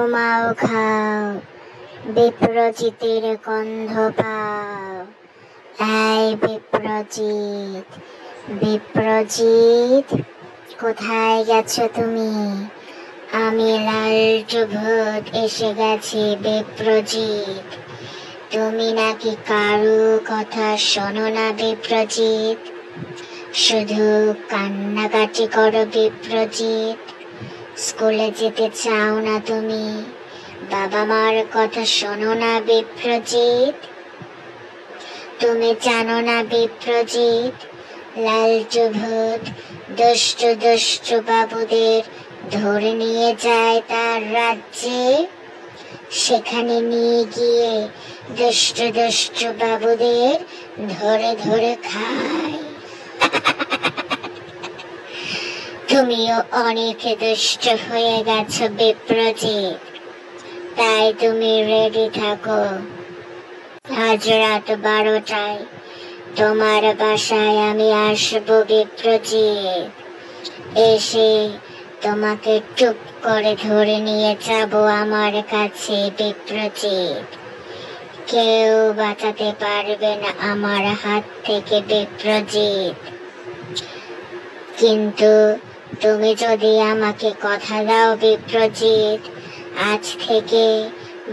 ঘুমাও খাও, বিপ্রজিতের গন্ধ পাও। এই বিপ্রজিৎ, বিপ্রজিৎ, কোথায় গেছো তুমি? আমি লালটু ভূত এসে গেছি বিপ্রজিৎ। তুমি নাকি কারো কথা শোনো না বিপ্রজিৎ, শুধু কান্নাকাটি করো বিপ্রজিৎ। স্কুলে যেতে চাও না তুমি, বাবা মার কথা শোনো না বিপ্রজিৎ। তুমি জানো না বিপ্রজিৎ, লালটু ভূত দুষ্টু দুষ্টু বাবুদের ধরে নিয়ে যায় তার রাজ্যে। সেখানে নিয়ে গিয়ে দুষ্টু দুষ্টু বাবুদের ধরে ধরে খায়। তুমিও অনেক দুষ্ট হয়ে গেছো বিপ্রজিৎ, তাই তুমি রেডি থাকো। আজ রাত 12টায় তোমার বাসায় আমি আসবো বিপ্রজিৎ। এসে তোমাকে টুপ করে ধরে নিয়ে যাব আমার কাছে বিপ্রজিৎ। কেউ বাঁচাতে পারবে না আমার হাত থেকে বিপ্রজিৎ। কিন্তু তুমি যদি আমাকে কথা দাও বিপ্রজিৎ, আজ থেকে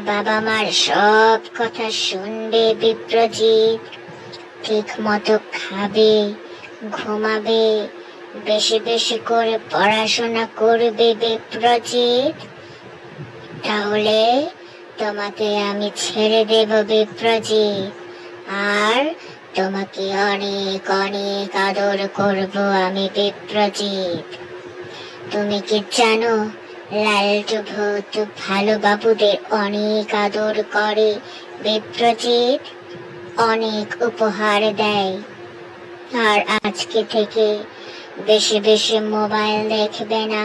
বাবা মার সব কথা শুনবে বিপ্রজিৎ, ঠিক মতো খাবে, ঘুমাবে, বেশি বেশি করে পড়াশোনা করবে বিপ্রজিৎ, তাহলে তোমাকে আমি ছেড়ে দেব বিপ্রজিৎ। আর তোমাকে অনেক অনেক আদর করব আমি বিপ্রজিৎ। তুমি কি জানো, লালটু ভূত ভালো বাবুদের অনেক আদর করে বিপ্রজিৎ, অনেক উপহার দেয়। আর আজকে থেকে বেশি বেশি মোবাইল দেখবে না,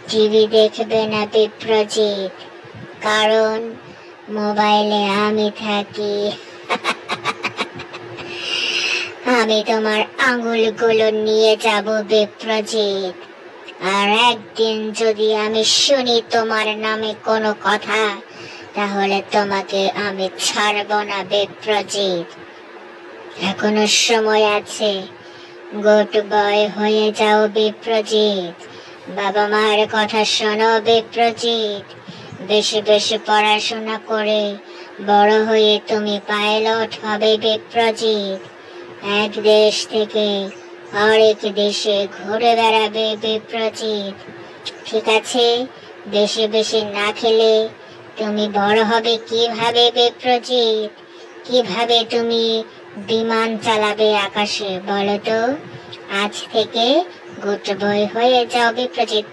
টিভি দেখবে না বিপ্রজিৎ, কারণ মোবাইলে আমি থাকি। আমি তোমার আঙুলগুলো নিয়ে যাব বিপ্রজিৎ। আর একদিন যদি আমি শুনি তোমার নামে কোনো কথা, তাহলে তোমাকে আমি ছাড়ব না বিপ্রজিৎ। এখনো সময় আছে, গুড বয় হয়ে যাও বিপ্রজিৎ। বাবা মার কথা শোনো বিপ্রজিৎ। বেশি বেশি পড়াশোনা করে বড় হয়ে তুমি পাইলট হবে বিপ্রজিৎ। এক দেশ থেকে আরেক দেশে ঘুরে বেড়াবে বিপ্রজিৎ। ঠিক আছে? বেশি বেশি না খেলে তুমি বড় হবে কিভাবে বিপ্রজিৎ? কিভাবে তুমি বিমান চালাবে আকাশে বলো তো? আজ থেকে গুড বয় হয়ে যাও বিপ্রজিৎ।